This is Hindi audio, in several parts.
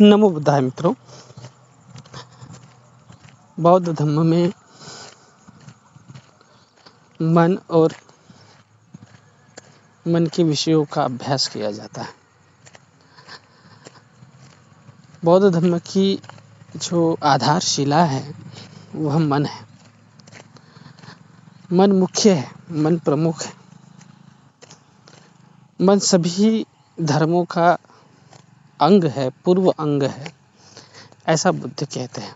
नमो बुद्धाय मित्रों। बौद्ध धर्म में मन और मन के विषयों का अभ्यास किया जाता है। बौद्ध धर्म की जो आधारशिला है वह मन है। मन मुख्य है, मन प्रमुख है। मन सभी धर्मों का अंग है, पूर्व अंग है, ऐसा बुद्ध कहते हैं।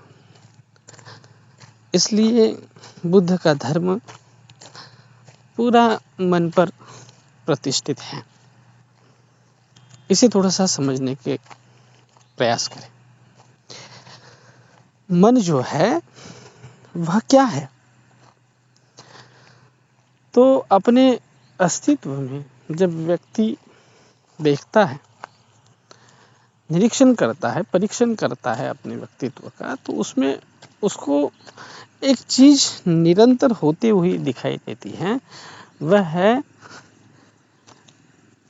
इसलिए बुद्ध का धर्म पूरा मन पर प्रतिष्ठित है। इसे थोड़ा सा समझने के प्रयास करें। मन जो है वह क्या है? तो अपने अस्तित्व में जब व्यक्ति देखता है, निरीक्षण करता है, परीक्षण करता है अपने व्यक्तित्व का, तो उसमें उसको एक चीज निरंतर होते हुए दिखाई देती है। वह है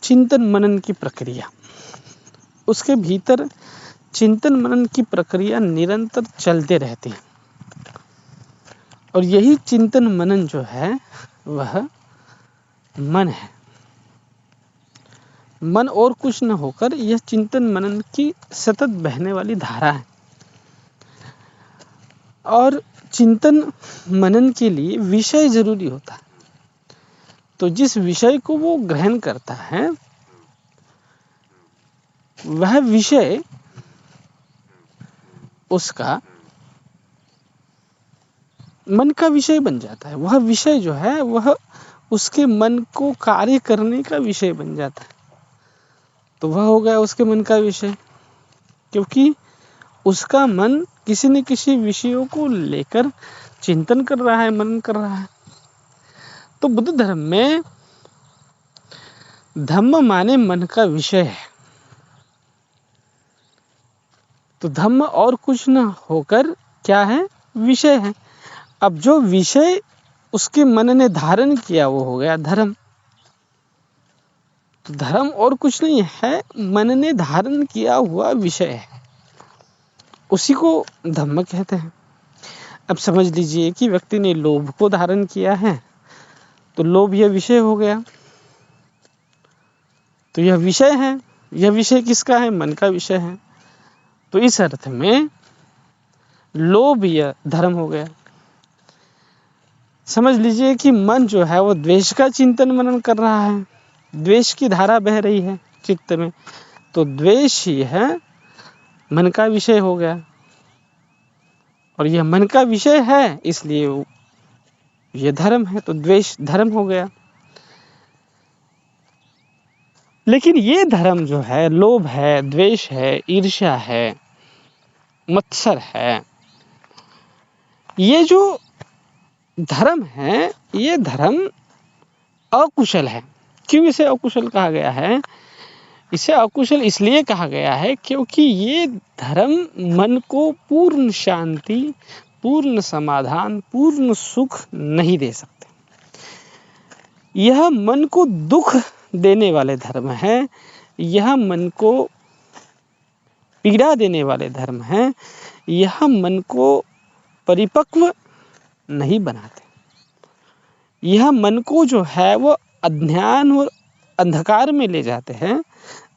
चिंतन मनन की प्रक्रिया। उसके भीतर चिंतन मनन की प्रक्रिया निरंतर चलते रहती है और यही चिंतन मनन जो है वह मन है। मन और कुछ न होकर यह चिंतन मनन की सतत बहने वाली धारा है। और चिंतन मनन के लिए विषय जरूरी होता है। तो जिस विषय को वो ग्रहण करता है वह विषय उसका मन का विषय बन जाता है। वह विषय जो है वह उसके मन को कार्य करने का विषय बन जाता है। तो वह हो गया उसके मन का विषय, क्योंकि उसका मन किसी न किसी विषयों को लेकर चिंतन कर रहा है, मनन कर रहा है। तो बुद्ध धर्म में धम्म माने मन का विषय है। तो धम्म और कुछ न होकर क्या है? विषय है। अब जो विषय उसके मन ने धारण किया वो हो गया धर्म। तो धर्म और कुछ नहीं है, मन ने धारण किया हुआ विषय है, उसी को धम्म कहते हैं। अब समझ लीजिए कि व्यक्ति ने लोभ को धारण किया है, तो लोभ यह विषय हो गया। तो यह विषय है। यह विषय किसका है? मन का विषय है। तो इस अर्थ में लोभ यह धर्म हो गया। समझ लीजिए कि मन जो है वो द्वेष का चिंतन मनन कर रहा है, द्वेष की धारा बह रही है चित्त में, तो द्वेष ही है मन का विषय हो गया। और यह मन का विषय है इसलिए यह धर्म है, तो द्वेष धर्म हो गया। लेकिन ये धर्म जो है, लोभ है, द्वेष है, ईर्ष्या है, मत्सर है, ये जो धर्म है ये धर्म अकुशल है। क्यों इसे अकुशल कहा गया है? इसे अकुशल इसलिए कहा गया है क्योंकि ये धर्म मन को पूर्ण शांति, पूर्ण समाधान, पूर्ण सुख नहीं दे सकते। यह मन को दुख देने वाले धर्म है, यह मन को पीड़ा देने वाले धर्म है, यह मन को परिपक्व नहीं बनाते। यह मन को जो है वो अज्ञान और अंधकार में ले जाते हैं,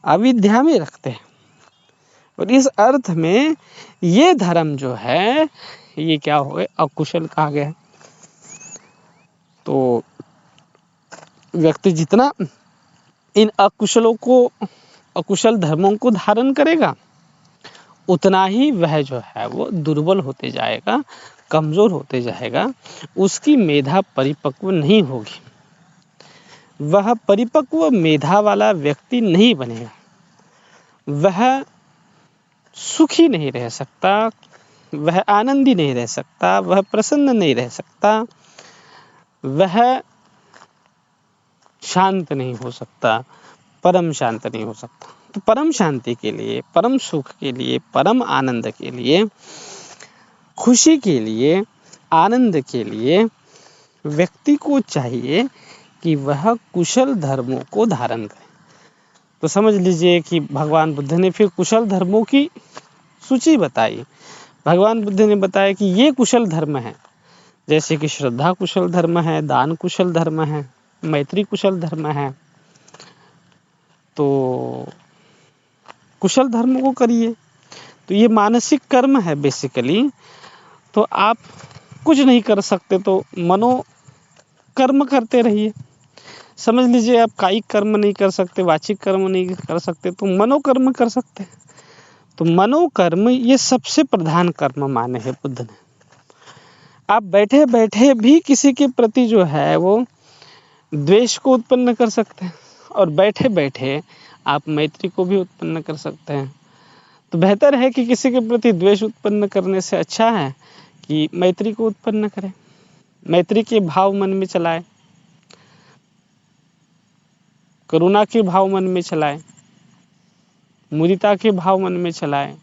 अविद्या में रखते हैं। और इस अर्थ में ये धर्म जो है ये क्या हो गया? अकुशल कहा गया। तो व्यक्ति जितना इन अकुशल धर्मों को धारण करेगा उतना ही वह जो है वो दुर्बल होते जाएगा, कमजोर होते जाएगा, उसकी मेधा परिपक्व नहीं होगी, वह परिपक्व मेधा वाला व्यक्ति नहीं बनेगा, वह सुखी नहीं रह सकता, वह आनंदी नहीं रह सकता, वह प्रसन्न नहीं रह सकता, वह शांत नहीं हो सकता, परम शांत नहीं हो सकता। तो परम शांति के लिए, परम सुख के लिए, परम आनंद के लिए, खुशी के लिए, आनंद के लिए व्यक्ति को चाहिए कि वह कुशल धर्मों को धारण करे। तो समझ लीजिए कि भगवान बुद्ध ने फिर कुशल धर्मों की सूची बताई। भगवान बुद्ध ने बताया कि ये कुशल धर्म है, जैसे कि श्रद्धा कुशल धर्म है, दान कुशल धर्म है, मैत्री कुशल धर्म है। तो कुशल धर्म को करिए। तो ये मानसिक कर्म है बेसिकली। तो आप कुछ नहीं कर सकते तो मनो कर्म करते रहिए। समझ लीजिए आप कायिक कर्म नहीं कर सकते, वाचिक कर्म नहीं कर सकते, तो मनोकर्म कर सकते हैं। तो मनोकर्म ये सबसे प्रधान कर्म माने हैं बुद्ध ने। आप बैठे बैठे भी किसी के प्रति जो है वो द्वेष को उत्पन्न कर सकते हैं, और बैठे बैठे आप मैत्री को भी उत्पन्न कर सकते हैं। तो बेहतर है कि किसी के प्रति द्वेष उत्पन्न करने से अच्छा है कि मैत्री को उत्पन्न करें, मैत्री के भाव मन में चलाएं, करुणा के भाव मन में चलाएं, मुदिता के भाव मन में चलाएं,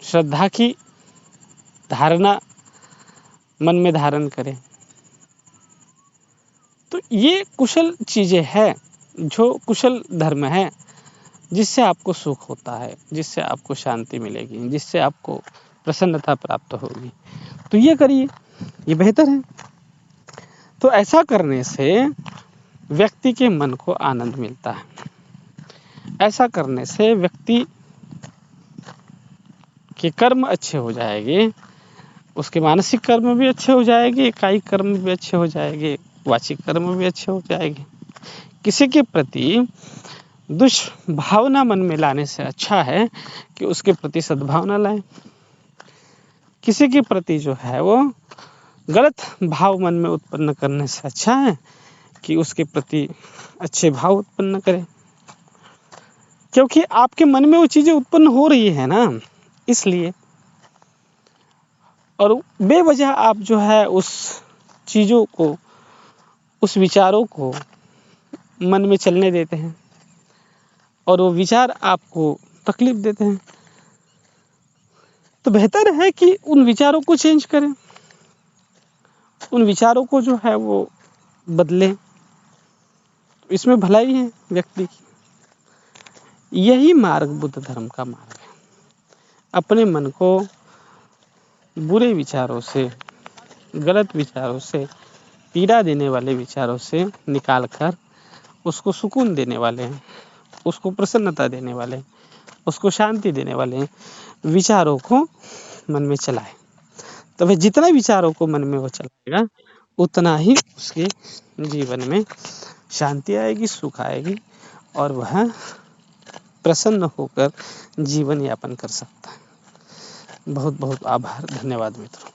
श्रद्धा की धारणा मन में धारण करें। तो ये कुशल चीजें हैं, जो कुशल धर्म है, जिससे आपको सुख होता है, जिससे आपको शांति मिलेगी, जिससे आपको प्रसन्नता प्राप्त होगी। तो ये करिए, ये बेहतर है। तो ऐसा करने से व्यक्ति के मन को आनंद मिलता है। ऐसा करने से व्यक्ति के कर्म अच्छे हो जाएंगे, उसके मानसिक कर्म भी अच्छे हो जाएंगे, कायिक कर्म भी अच्छे हो जाएंगे, वाचिक कर्म भी अच्छे हो जाएंगे। किसी के प्रति दुष्भावना मन में लाने से अच्छा है कि उसके प्रति सद्भावना लाएं। किसी के प्रति जो है वो गलत भाव मन में उत्पन्न करने से अच्छा है कि उसके प्रति अच्छे भाव उत्पन्न करें, क्योंकि आपके मन में वो चीजें उत्पन्न हो रही है ना, इसलिए। और बेवजह आप जो है उस चीजों को, उस विचारों को मन में चलने देते हैं, और वो विचार आपको तकलीफ देते हैं। तो बेहतर है कि उन विचारों को चेंज करें, उन विचारों को जो है वो बदलें। इसमें भलाई है व्यक्ति की। यही मार्ग बुद्ध धर्म का मार्ग है। अपने मन को बुरे विचारों से, गलत विचारों से, पीड़ा देने वाले विचारों से निकालकर उसको सुकून देने वाले, उसको प्रसन्नता देने वाले, उसको शांति देने वाले विचारों को मन में चलाए। तो वह जितना विचारों को मन में वो चलाएगा, उतना ही उसके जीवन में शांति आएगी, सुख आएगी, और वह प्रसन्न होकर जीवन यापन कर सकता है। बहुत बहुत आभार, धन्यवाद मित्रों।